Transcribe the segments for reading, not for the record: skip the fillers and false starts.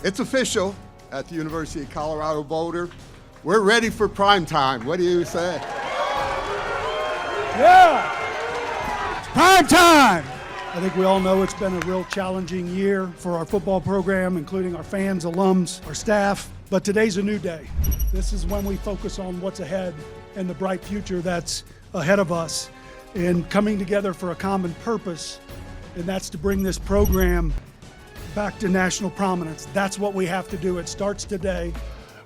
It's official at the University of Colorado Boulder. We're ready for prime time. What do you say? Yeah! It's prime time! I think we all know it's been a real challenging year for our football program, including our fans, alums, our staff. But today's a new day. This is when we focus on what's ahead and the bright future that's ahead of us, and coming together for a common purpose, and that's to bring this program back to national prominence. That's what we have to do. It starts today.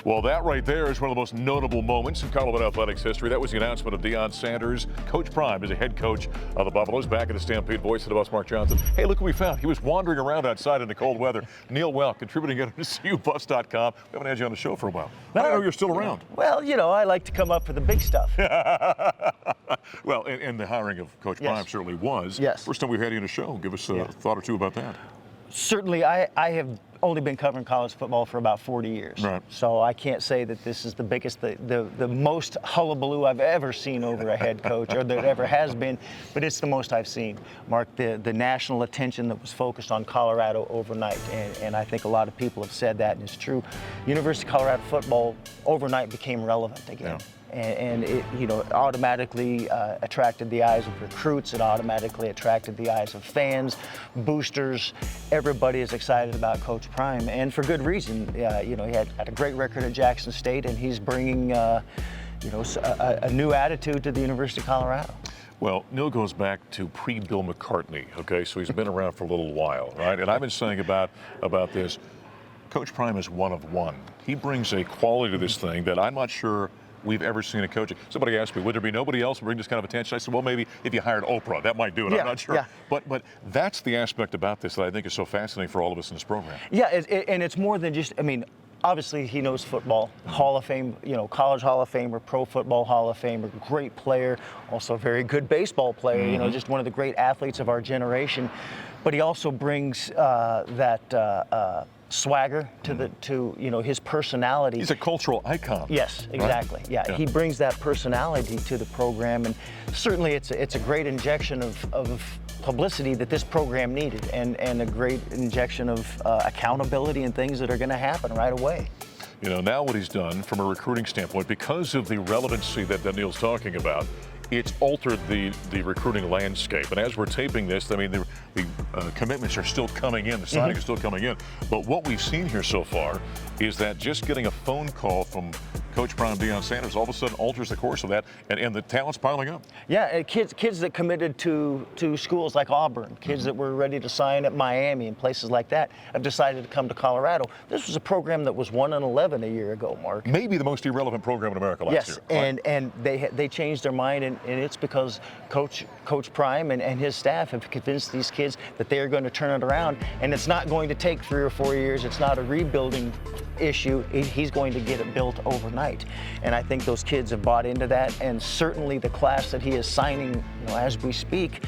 Well, that right there is one of the most notable moments in Colorado athletics history. That was the announcement of Deion Sanders. Coach Prime is the head coach of the Buffaloes, back at the Stampede. Voice of the Buffs, Mark Johnson. Hey, look what we found. He was wandering around outside in the cold weather. Neill, Woelk, contributing editor to Buffs.com. We haven't had you on the show for a while. I don't know you're still around. Well, you know, I like to come up for the big stuff. Well, and the hiring of Coach Prime certainly was. Yes. First time we've had you on the show. Give us a thought or two about that. Certainly, I have only been covering college football for about 40 years. Right. So I can't say that this is the biggest, the most hullabaloo I've ever seen over a head coach, or that ever has been, but it's the most I've seen. Mark, the national attention that was focused on Colorado overnight, and I think a lot of people have said that, and it's true. University of Colorado football overnight became relevant again. Yeah. And it, you know, attracted the eyes of recruits. It automatically attracted the eyes of fans, boosters. Everybody is excited about Coach Prime, and for good reason. You know, he had a great record at Jackson State, and he's bringing, you know, a new attitude to the University of Colorado. Well, Neill goes back to pre-Bill McCartney, okay? So he's been around for a little while, right? And I've been saying about this, Coach Prime is one of one. He brings a quality to this thing that I'm not sure we've ever seen a coach. Somebody asked me, would there be nobody else bring this kind of attention? I said, well, maybe if you hired Oprah, that might do it. I'm not sure. Yeah. But that's the aspect about this that I think is so fascinating for all of us in this program. Yeah, and it's more than just, I mean, obviously he knows football, Hall of Fame, you know, college Hall of Famer, Pro Football Hall of Famer, great player, also a very good baseball player, you know, just one of the great athletes of our generation. But he also brings that swagger to you know, his personality. He's a cultural icon. Yes, exactly. Right? Yeah, he brings that personality to the program, and certainly it's a great injection of publicity that this program needed, and a great injection of accountability and things that are going to happen right away. You know, now what he's done from a recruiting standpoint, because of the relevancy that Neill's talking about, it's altered the recruiting landscape. And as we're taping this, I mean, the commitments are still coming in, the signing is still coming in. But what we've seen here so far is that just getting a phone call from Coach Prime, Deion Sanders, all of a sudden alters the course of that, and the talent's piling up. Yeah, and kids that committed to schools like Auburn, kids that were ready to sign at Miami and places like that, have decided to come to Colorado. This was a program that was 1-11 a year ago, Mark. Maybe the most irrelevant program in America last year. Yes, and they changed their mind, and it's because Coach Prime and his staff have convinced these kids that they are going to turn it around, and it's not going to take 3 or 4 years. It's not a rebuilding issue. He's going to get it built overnight, and I think those kids have bought into that, and certainly the class that he is signing, you know, as we speak,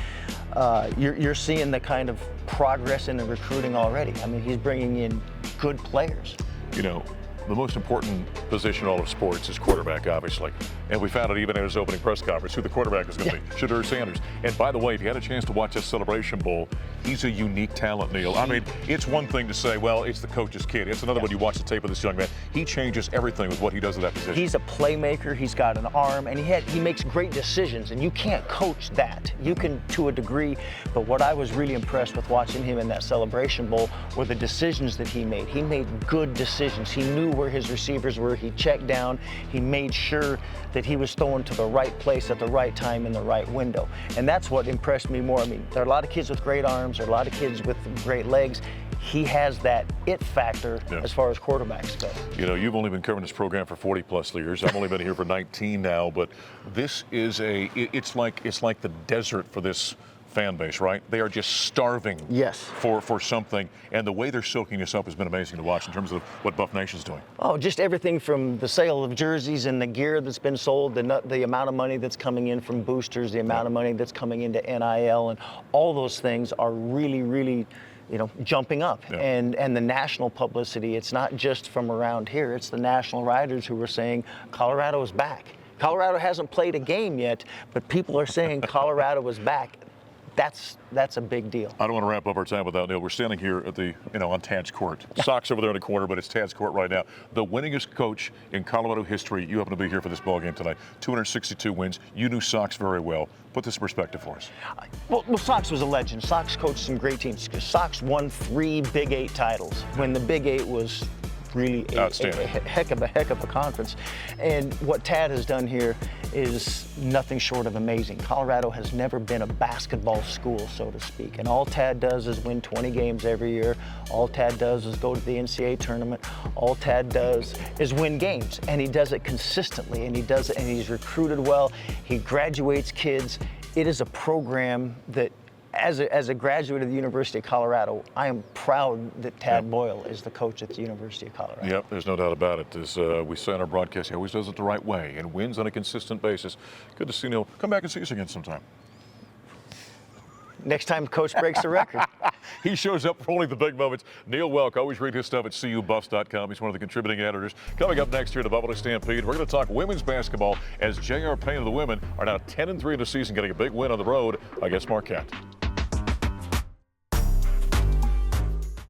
you're seeing the kind of progress in the recruiting already. I mean, he's bringing in good players. You know, the most important position in all of sports is quarterback, obviously. And we found out even at his opening press conference who the quarterback was going to be, Shedeur Sanders. And by the way, if you had a chance to watch this Celebration Bowl, he's a unique talent, Neill. I mean, it's one thing to say, well, it's the coach's kid. It's another when you watch the tape of this young man. He changes everything with what he does at that position. He's a playmaker. He's got an arm, and he makes great decisions, and you can't coach that. You can to a degree, but what I was really impressed with watching him in that Celebration Bowl were the decisions that he made. He made good decisions. He knew where his receivers were. He checked down. He made sure that he was throwing to the right place at the right time in the right window. And that's what impressed me more. I mean, there are a lot of kids with great arms. There are a lot of kids with great legs. He has that it factor as far as quarterbacks go. You know, you've only been covering this program for 40 plus years. I've only been here for 19 now, but this is it's like the desert for this fan base, right? They are just starving for something, and the way they're soaking this up has been amazing to watch in terms of what Buff Nation's doing. Oh, just everything from the sale of jerseys and the gear that's been sold, the amount of money that's coming in from boosters, the amount of money that's coming into NIL, and all those things are really, really, you know, jumping up. And the national publicity, it's not just from around here, it's the national writers who are saying Colorado is back. Colorado hasn't played a game yet, but people are saying Colorado is back. That's a big deal. I don't want to wrap up our time without Neill. We're standing here at the, on Tad's court. Sox over there in the corner, but it's Tad's court right now. The winningest coach in Colorado history. You happen to be here for this ball game tonight. 262 wins. You knew Sox very well. Put this in perspective for us. Well, Sox was a legend. Sox coached some great teams. Sox won 3 Big 8 titles when the Big 8 was really a heck of a conference. And what Tad has done here is nothing short of amazing. Colorado has never been a basketball school, so to speak. And all Tad does is win 20 games every year. All Tad does is go to the NCAA tournament. All Tad does is win games. And he does it consistently, and he does it, and he's recruited well. He graduates kids. It is a program that, as a graduate of the University of Colorado, I am proud that Tad Boyle is the coach at the University of Colorado. Yep, there's no doubt about it. As we say on our broadcast, he always does it the right way and wins on a consistent basis. Good to see Neill. Come back and see us again sometime. Next time Coach breaks the record. He shows up for only the big moments. Neill Woelk, always read his stuff at cubuffs.com. He's one of the contributing editors. Coming up next here at the Buffalo Stampede, we're going to talk women's basketball as J.R. Payne and the women are now 10-3 in the season, getting a big win on the road against Marquette.